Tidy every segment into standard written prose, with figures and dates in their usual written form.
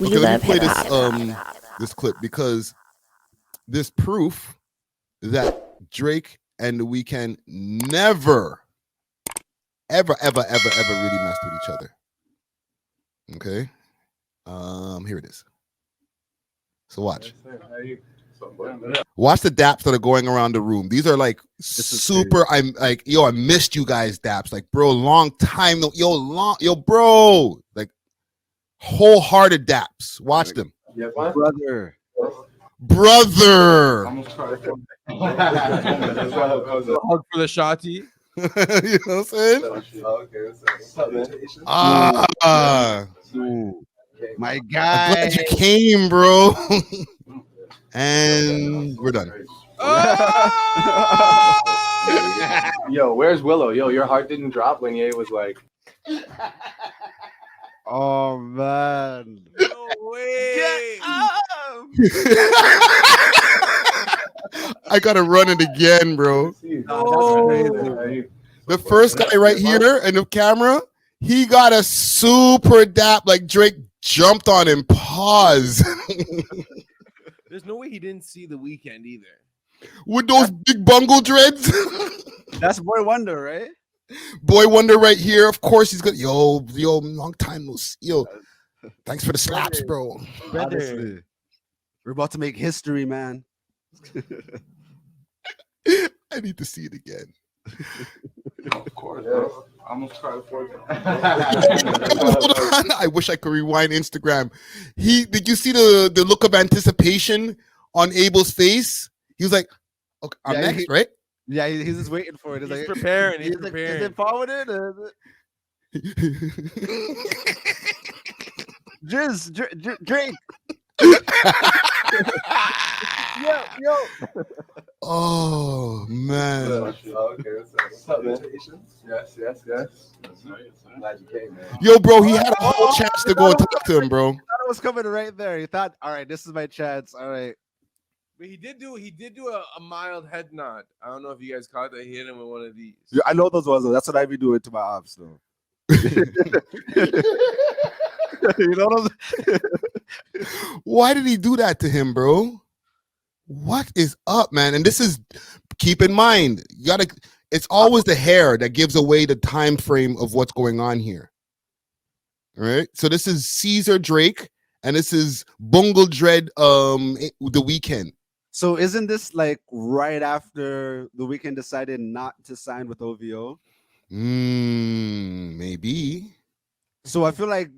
Okay, let me play this clip because there's proof that Drake and The Weeknd never, ever really messed with each other. Okay, here it is. So watch. Watch the daps that are going around the room. These are like super. I'm like, yo, I missed you guys, daps. Like, bro, long time. Yo, bro, like wholehearted daps. Watch them. Yeah, brother. Hug for the shotty. You know what I'm saying? My guy. I'm glad you came, bro. And we're done. Yo, where's Willow? Yo, your heart didn't drop when Ye was like, oh man. No way. I gotta run it again, bro. The first guy right here in the camera, he got a super dap. Like Drake jumped on him. Pause. There's no way he didn't see The Weeknd either. With those big bungle dreads. That's Boy Wonder, right? Boy Wonder right here. Of course he's good. Yo, long time no see. Yo, thanks for the slaps, bro. Honestly, we're about to make history, man. I need to see it again. of course, bro. I almost cried for it. I wish I could rewind Instagram. Did you see the look of anticipation on Abel's face? He was like, okay, I'm next, right? Yeah, he's just waiting for it. He's like, preparing. He's like, preparing. is it forwarded? Drake. yo. Oh man. Okay, what's up, man? Yes. Glad you came, man. Yo, bro, he had a whole chance to go and talk to him, bro. He thought it was coming right there. He thought, all right, this is my chance. All right. But he did do a mild head nod. I don't know if you guys caught that. He hit him with one of these. Yeah, I know those ones. That's what I be doing to my ops, though. You know what Why did he do that to him, bro? What is up, man? And this is, keep in mind, it's always the hair that gives away the time frame of what's going on here. All right. So this is Caesar Drake, and this is Bungle Dread, The Weeknd. So isn't this like right after The Weeknd decided not to sign with OVO? Maybe. So I feel like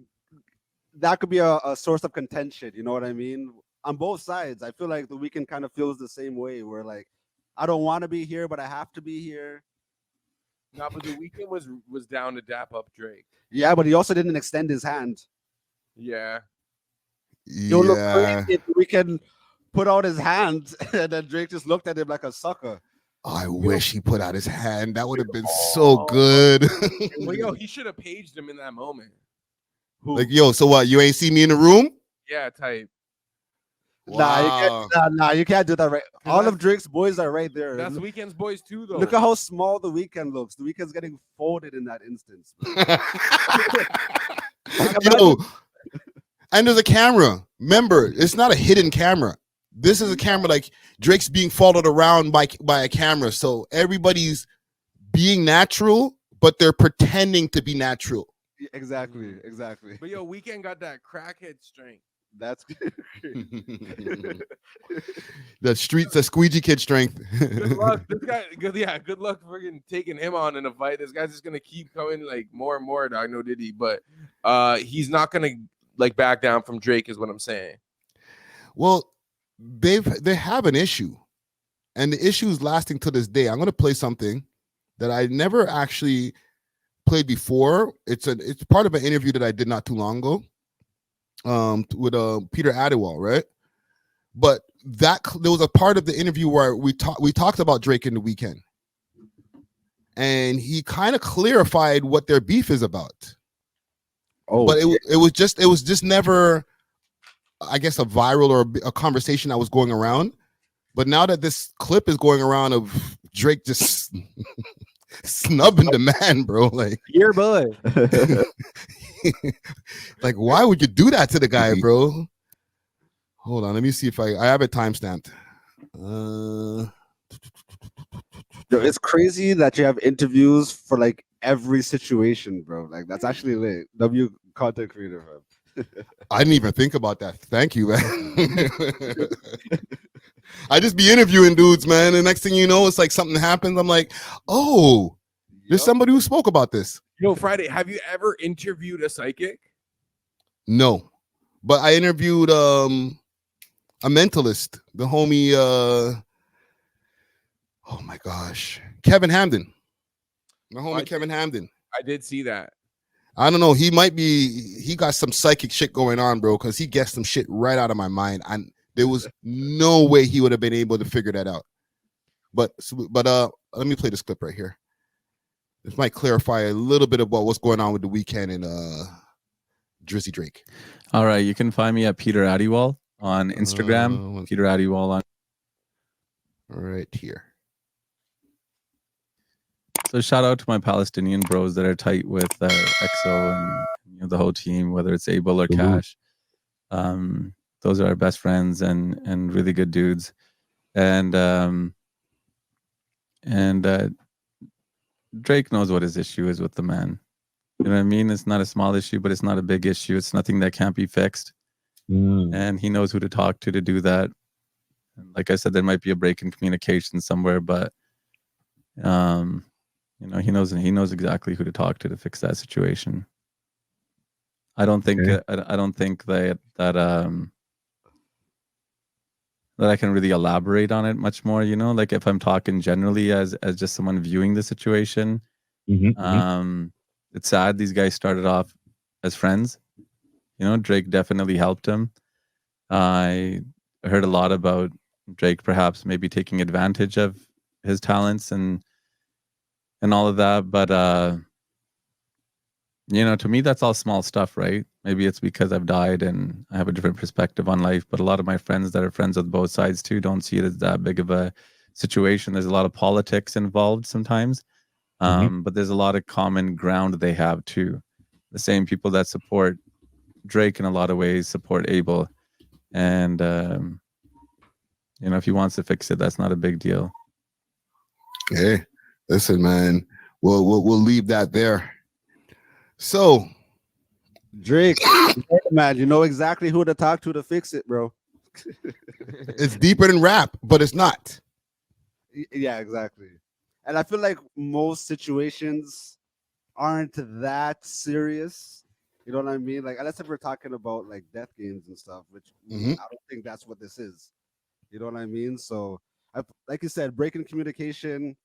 that could be a source of contention. You know what I mean? On both sides, I feel like The Weeknd kind of feels the same way. Where like, I don't want to be here, but I have to be here. No, but The Weeknd was down to dap up Drake. Yeah, but he also didn't extend his hand. Yeah. You'll look crazy if The Weeknd put out his hand and then Drake just looked at him like a sucker. I wish he put out his hand. That would have been so good. Well, yo, he should have paged him in that moment. Like, yo, so what? You ain't see me in the room? Yeah, type. Wow. Nah, you can't do that right. All of Drake's boys are right there. That's The Weeknd's boys too, though. Look at how small The Weeknd looks. The Weeknd's getting folded in that instance. Yo, and there's a camera. Remember, it's not a hidden camera. This is a camera, like Drake's being followed around by a camera. So everybody's being natural, but they're pretending to be natural. Exactly. But yo, Weeknd got that crackhead strength. That's The squeegee kid strength. Good luck. This guy, good luck freaking taking him on in a fight. This guy's just gonna keep coming like more and more, dog. No diddy, but he's not gonna like back down from Drake, is what I'm saying. Well, they have an issue, and the issue is lasting to this day. I'm gonna play something that I never actually played before. It's part of an interview that I did not too long ago, with Peter A.W.O.L, right? But there was a part of the interview where we talked about Drake and The Weeknd, and he kind of clarified what their beef is about. Oh, but it was just never, I guess, a viral or a conversation that was going around. But now that this clip is going around of Drake just snubbing the man, bro, like, here, boy. Like, why would you do that to the guy, bro? Hold on, let me see if I have it timestamped. Yo, it's crazy that you have interviews for like every situation, bro. Like that's actually lit. Content creator, man. I didn't even think about that. Thank you, man. I just be interviewing dudes, man. And next thing you know, it's like something happens. I'm like, oh, there's somebody who spoke about this. Friday, have you ever interviewed a psychic? No, but I interviewed a mentalist, the homie. Oh my gosh, Kevin Hamden, my homie Kevin Hamden. I did see that. I don't know. He got some psychic shit going on, bro, because he guessed some shit right out of my mind. And there was no way he would have been able to figure that out. But let me play this clip right here. This might clarify a little bit about what's going on with the weekend and Drizzy Drake. All right, you can find me at Peter A.W.O.L on Instagram. Peter A.W.O.L on. Right here. So shout out to my Palestinian bros that are tight with EXO and the whole team, whether it's A.W.O.L or Cash. Those are our best friends and really good dudes. And Drake knows what his issue is with the man. You know what I mean? It's not a small issue, but it's not a big issue. It's nothing that can't be fixed. And he knows who to talk to do that. And like I said, there might be a break in communication somewhere, but he knows exactly who to talk to fix that situation. I don't think that I can really elaborate on it much more. Like if I'm talking generally as just someone viewing the situation, it's sad these guys started off as friends. Drake definitely helped him. I heard a lot about Drake perhaps maybe taking advantage of his talents and all of that, but to me that's all small stuff, right? Maybe it's because I've died and I have a different perspective on life, but a lot of my friends that are friends with both sides too don't see it as that big of a situation. There's a lot of politics involved sometimes, but there's a lot of common ground they have too. The same people that support Drake in a lot of ways support A.W.O.L, and if he wants to fix it, that's not a big deal. Hey, listen, man, we'll leave that there. So, Drake, man, you know exactly who to talk to fix it, bro. It's deeper than rap, but it's not. Yeah, exactly. And I feel like most situations aren't that serious. You know what I mean? Like, unless if we're talking about like death games and stuff, which I don't think that's what this is. You know what I mean? So, like you said, breaking communication,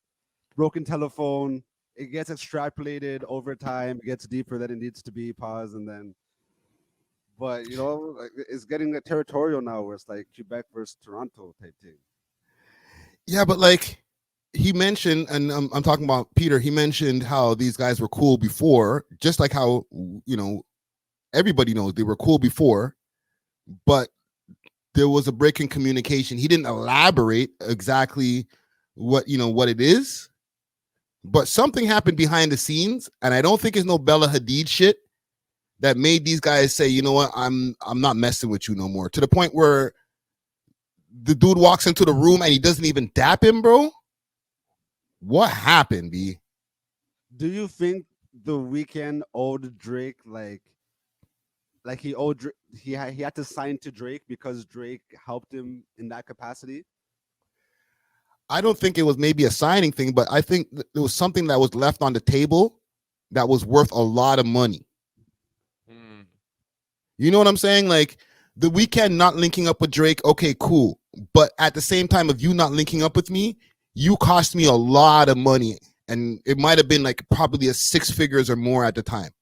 broken telephone, it gets extrapolated over time, it gets deeper than it needs to be, pause, and then, but like, it's getting territorial now where it's like Quebec versus Toronto type thing. Yeah, but like he mentioned, and I'm talking about Peter, he mentioned how these guys were cool before, just like how, everybody knows they were cool before, but there was a break in communication. He didn't elaborate exactly what it is. But something happened behind the scenes, and I don't think it's no Bella Hadid shit that made these guys say, you know what, I'm not messing with you no more. To the point where the dude walks into the room and he doesn't even dap him, bro. What happened, B? Do you think the Weeknd owed Drake like he owed he had to sign to Drake because Drake helped him in that capacity? I don't think it was maybe a signing thing, but I think there was something that was left on the table that was worth a lot of money. You know what I'm saying? Like the Weeknd not linking up with Drake, okay, cool. But at the same time of you not linking up with me, you cost me a lot of money. And it might have been like probably a 6 figures or more at the time.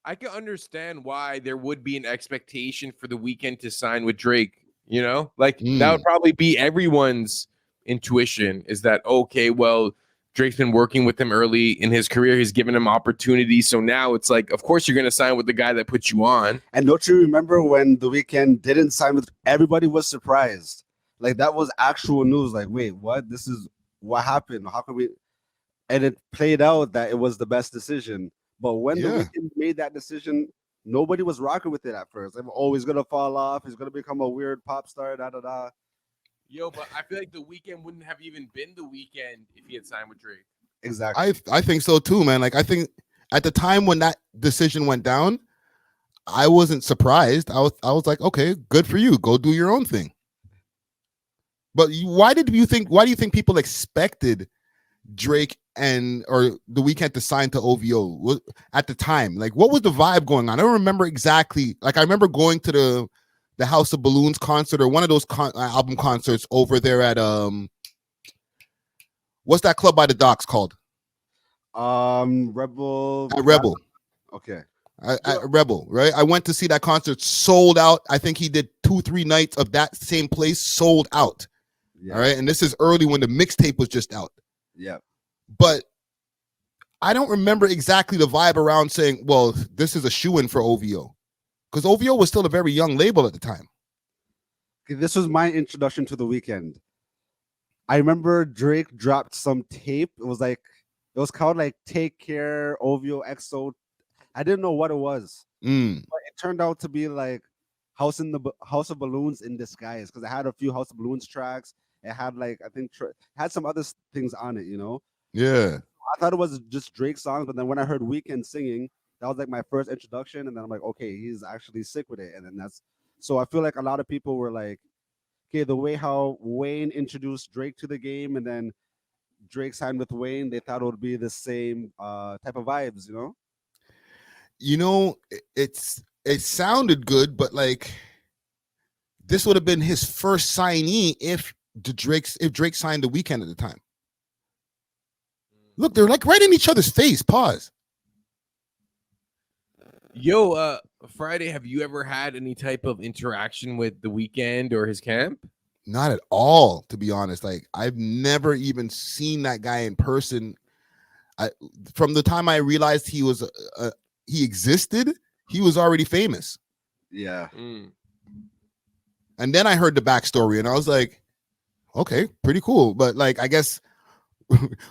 I can understand why there would be an expectation for the Weeknd to sign with Drake. That would probably be everyone's intuition, is that, okay, well, Drake's been working with him early in his career. He's given him opportunities. So now it's like, of course, you're going to sign with the guy that put you on. And don't you remember when the Weeknd didn't sign with, everybody was surprised. Like that was actual news. Like, wait, what? This is what happened. How can we? And it played out that it was the best decision. But when the Yeah. Weeknd made that decision, nobody was rocking with it at first. Like, oh, he's gonna fall off. He's gonna become a weird pop star. Da da da. Yo, but I feel like the Weeknd wouldn't have even been the Weeknd if he had signed with Drake. Exactly. I think so too, man. Like I think at the time when that decision went down, I wasn't surprised. I was like, okay, good for you. Go do your own thing. But why do you think people expected Drake or the Weeknd to sign to OVO at the time? Like, what was the vibe going on? I don't remember exactly. Like, I remember going to the House of Balloons concert or one of those album concerts over there at what's that club by the docks called? Rebel. At Rebel. Okay. At Rebel, right? I went to see that concert, sold out. I think he did 2-3 nights of that same place, sold out. Yeah. All right, and this is early when the mixtape was just out. Yeah. But I don't remember exactly the vibe around saying, well, this is a shoe-in for OVO. Because OVO was still a very young label at the time. Okay, this was my introduction to the Weeknd. I remember Drake dropped some tape. It was called like Take Care, OVO XO. I didn't know what it was. But it turned out to be like House of Balloons in disguise, because it had a few House of Balloons tracks. It had like, I think had some other things on it, you know? Yeah. I thought it was just Drake songs, but then when I heard Weeknd singing, that was like my first introduction, and then I'm like, okay, he's actually sick with it. And then so I feel like a lot of people were like, okay, the way how Wayne introduced Drake to the game, and then Drake signed with Wayne, they thought it would be the same type of vibes, you know? You know, it sounded good, but like this would have been his first signee if Drake signed the Weeknd at the time. Look, they're like right in each other's face. Pause. Yo, Friday, have you ever had any type of interaction with the Weeknd or his camp? Not at all, to be honest. Like, I've never even seen that guy in person. From the time I realized he existed, he was already famous. Yeah. And then I heard the backstory, and I was like, okay, pretty cool. But like, I guess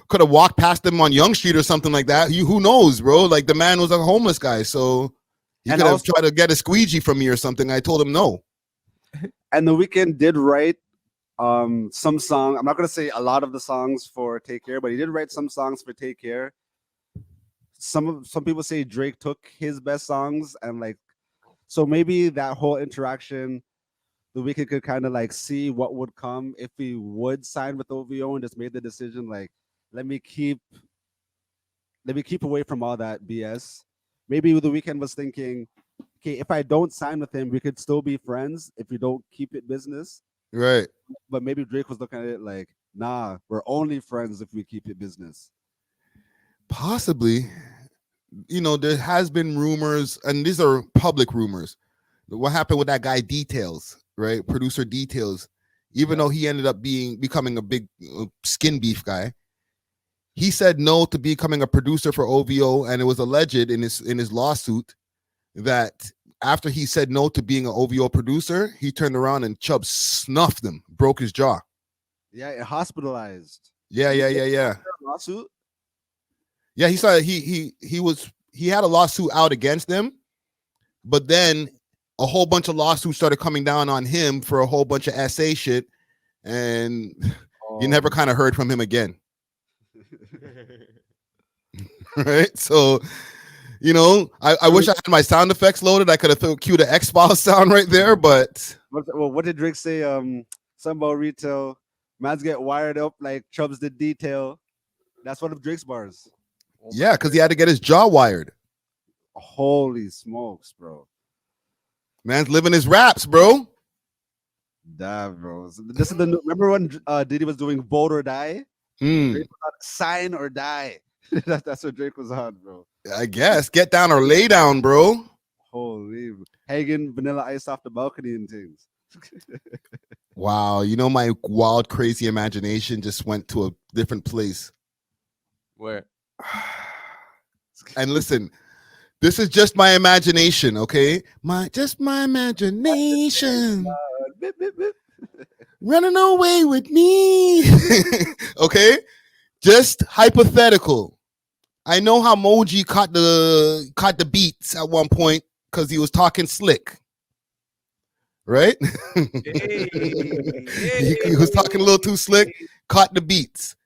could have walked past him on Young Street or something like that. Who knows, bro? Like, the man was a homeless guy, so he could have tried to get a squeegee from me or something. I told him no. And the Weeknd did write some song. I'm not gonna say a lot of the songs for Take Care, but he did write some songs for Take Care. Some people say Drake took his best songs, and like, so maybe that whole interaction, the Weeknd could kind of like see what would come if he would sign with OVO, and just made the decision like, let me keep away from all that BS. Maybe the Weeknd was thinking, okay, if I don't sign with him, we could still be friends if we don't keep it business. Right. But maybe Drake was looking at it like, nah, we're only friends if we keep it business. Possibly. You know, there has been rumors, and these are public rumors. What happened with that guy Details, right? Producer Details. Even though he ended up becoming a big skin beef guy, he said no to becoming a producer for OVO, and it was alleged in his lawsuit that after he said no to being an OVO producer, he turned around and Chubb snuffed him, broke his jaw. Yeah, hospitalized. Yeah. Lawsuit. Yeah, he said he had a lawsuit out against him, but then a whole bunch of lawsuits started coming down on him for a whole bunch of SA shit, and you never kind of heard from him again. Right? So, you know, I wish I had my sound effects loaded. I could have cued the X-Files sound right there, but what did Drake say? Something about retail. Man's get wired up like Chubbs did Detail. That's one of Drake's bars. Yeah, because he had to get his jaw wired. Holy smokes, bro. Man's living his raps, bro. Damn, bro. So this is remember when Diddy was doing Vote or Die? Drake was on Sign or Die. That's what Drake was on, bro. I guess. Get down or lay down, bro. Holy. Hanging Vanilla Ice off the balcony and things. Wow. You know, my wild, crazy imagination just went to a different place. Where? And listen, this is just my imagination, okay? Just my imagination. Running away with me. Okay? Just hypothetical. I know how Moji caught the beats at one point because he was talking slick, right? Hey, He was talking a little too slick, caught the beats.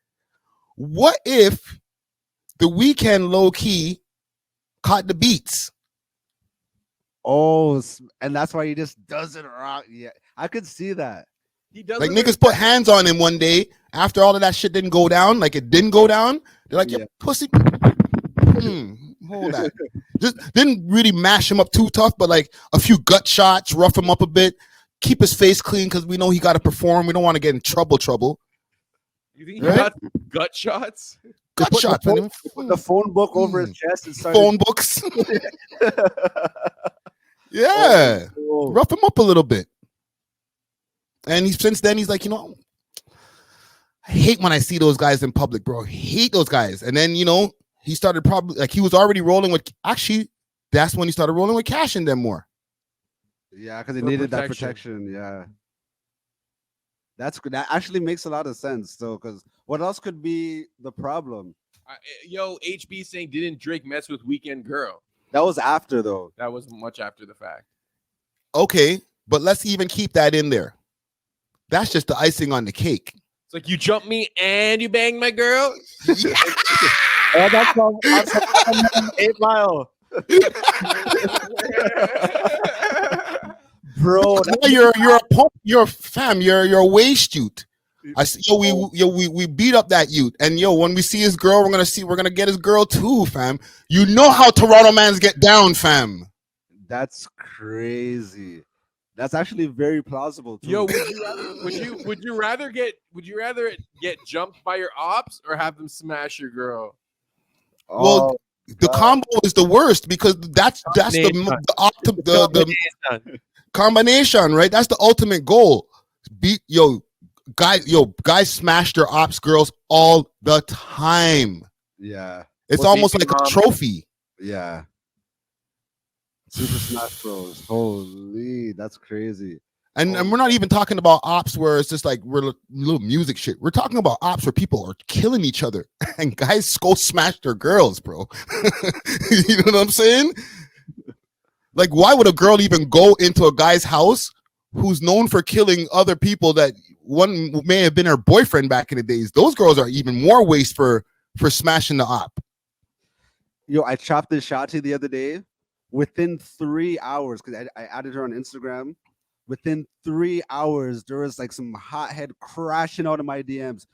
What if the Weeknd low key caught the beats? Oh, and that's why he just doesn't rock. Yeah, I could see that. he does Like look niggas put hands on him one day after all of that shit didn't go down. Like it didn't go down. They're like, Yeah. "You pussy." Hold that. Just didn't really mash him up too tough, but like a few gut shots, rough him up a bit, keep his face clean because we know he got to perform. We don't want to get in trouble. You think he Right? got gut shots? Gut put the shots, man. Put the phone book over his chest and started. Phone books. Yeah. Oh. Rough him up a little bit. And since then he's like, you know, I hate when I see those guys in public, bro. I hate those guys. And then, you know, he started probably like he was already rolling with that's when he started rolling with Cash and them more. Yeah, because he For needed that protection. protection. Yeah, that's good. That actually makes a lot of sense, though. Because what else could be the problem? Yo, HB saying didn't Drake mess with Weekend Girl? That was after, though. That was much after the fact. Okay, but let's even keep that in there. That's just the icing on the cake. It's like you jumped me and you banged my girl. Oh, that's from 8 Mile, bro. No, you're a fam. You're a waste youth. We beat up that youth, and when we see his girl, we're gonna get his girl too, fam. You know how Toronto mans get down, fam. That's crazy. That's actually very plausible too. Yo, would you rather get jumped by your ops or have them smash your girl? Well, the combo is the worst because that's the combination, right? That's the ultimate goal. Guys smash their ops girls all the time. Yeah, It's almost like a trophy. Yeah. Super Smash Bros. Holy, that's crazy. And we're not even talking about ops where it's just like we're little music shit. We're talking about ops where people are killing each other and guys go smash their girls, bro. You know what I'm saying? Like, why would a girl even go into a guy's house who's known for killing other people that one may have been her boyfriend back in the days? Those girls are even more waste for smashing the op. Yo, I chopped this Shotty the other day. Within 3 hours, because I added her on Instagram. Within 3 hours, there was like some hothead crashing out of my DMs.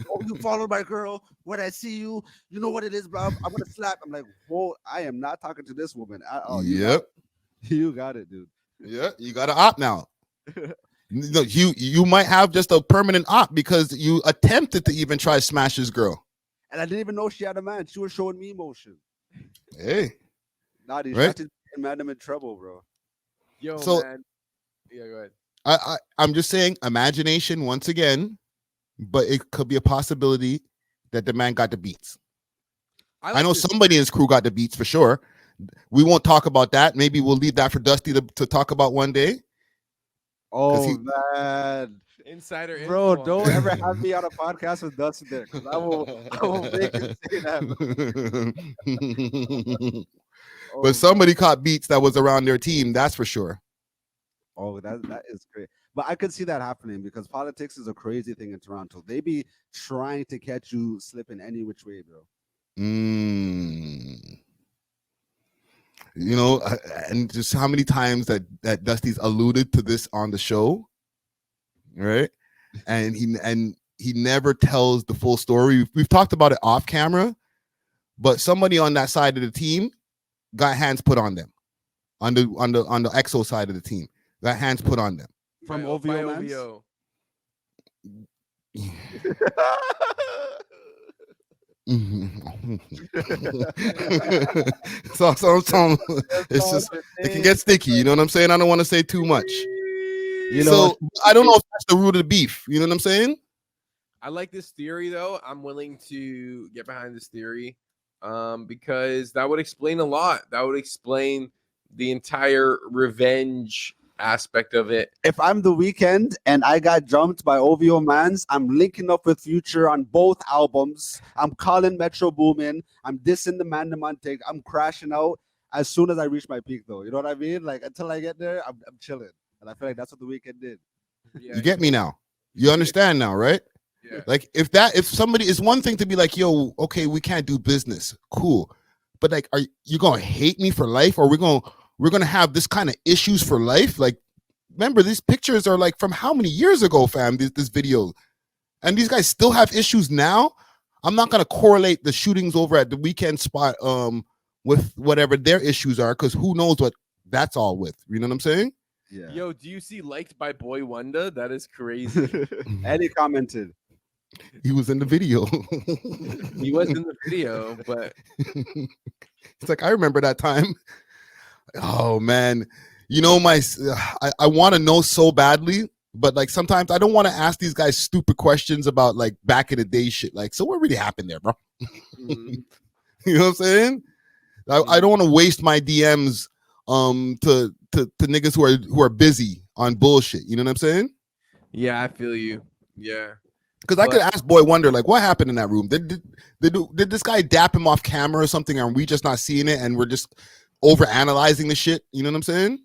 Oh, you followed my girl. When I see you, you know what it is, bro. I'm gonna slap. I'm like, whoa, I am not talking to this woman at all. Yep. You got it, dude. Yeah, you got an op now. You might have just a permanent op because you attempted to even try to smash this girl. And I didn't even know she had a man. She was showing me emotion. Hey. Nah, these Right? man, I'm in trouble, bro. Yo, So- man. Yeah, go ahead. I'm just saying imagination once again, but it could be a possibility that the man got the beats. I know somebody in his crew got the beats for sure. We won't talk about that. Maybe we'll leave that for Dusty to talk about one day. Oh, man. Insider Bro, info. don't ever have me on a podcast with Dustin there, because I will make him say that. Oh, But somebody caught beats that was around their team, that's for sure. oh, that is great. But I could see that happening because politics is a crazy thing in Toronto. They be trying to catch you slipping any which way, bro. You know, and just how many times that Dusty's alluded to this on the show, right? And he never tells the full story. We've talked about it off camera, but somebody on that side of the team got hands put on them, on the EXO side of the team, got hands put on them. From By OVO, man. OVO. So it's just it can get sticky. You know what I'm saying? I don't want to say too much. You know, So I don't know if that's the root of the beef. You know what I'm saying? I like this theory though. I'm willing to get behind this theory because that would explain a lot. That would explain the entire revenge aspect of it. If I'm the Weeknd and I got jumped by OVO Mans, I'm linking up with Future on both albums. I'm calling Metro Boomin. I'm dissing the Man Monte. I'm crashing out as soon as I reach my peak, though. You know what I mean? Like until I get there, I'm chilling, and I feel like that's what the Weeknd did. Yeah, You get me now. You understand now, right? Yeah. Like if somebody, it's one thing to be like, yo, okay, we can't do business, cool, but like, are you gonna hate me for life, or we're gonna have this kind of issues for life? Like, remember, these pictures are like from how many years ago, fam? This video, and these guys still have issues now. I'm not gonna correlate the shootings over at the Weeknd spot with whatever their issues are, because who knows what that's all with. You know what I'm saying? Yeah. Yo, do you see liked by Boy Wonder? That is crazy. And he commented. He was in the video. He was in the video, but It's like, I remember that time. Oh man, you know, I want to know so badly, but like sometimes I don't want to ask these guys stupid questions about like back in the day shit. Like, so what really happened there, bro? You know what I'm saying? I don't want to waste my DMs to niggas who are busy on bullshit. You know what I'm saying? yeah, I feel you. Yeah. Because I could ask Boy Wonder, like, what happened in that room? Did this guy dap him off camera or something? Or are we just not seeing it and we're just over analyzing the shit? You know what I'm saying?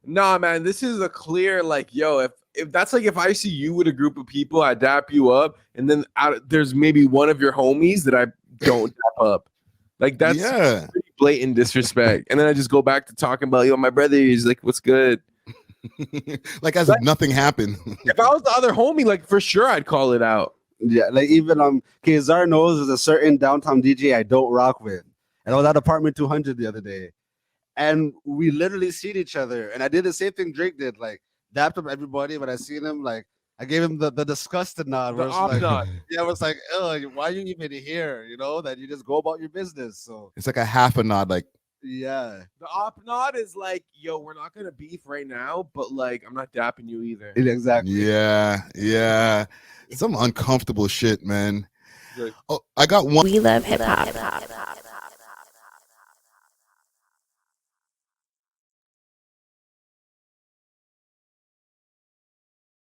Nah, man, this is a clear, like, yo, if that's like, if I see you with a group of people, I dap you up, and then there's maybe one of your homies that I don't dap up. Like, that's pretty blatant disrespect. And then I just go back to talking about, yo, my brother is like, what's good? Like as if nothing happened. If I was the other homie, like for sure I'd call it out. Yeah, like even Kazar knows there's a certain downtown DJ I don't rock with. And I was at apartment 200 the other day. And we literally seen each other. And I did the same thing Drake did, like dapped up everybody, but I seen him, like I gave him the disgusted nod. The op nod. Yeah, it was like, oh, why are you even here? You know, that you just go about your business. So it's like a half a nod, like, yeah. The op nod is like, yo, we're not gonna beef right now, but like I'm not dapping you either. Exactly. Yeah. Some uncomfortable shit, man. Oh, I got one. We love hip hop.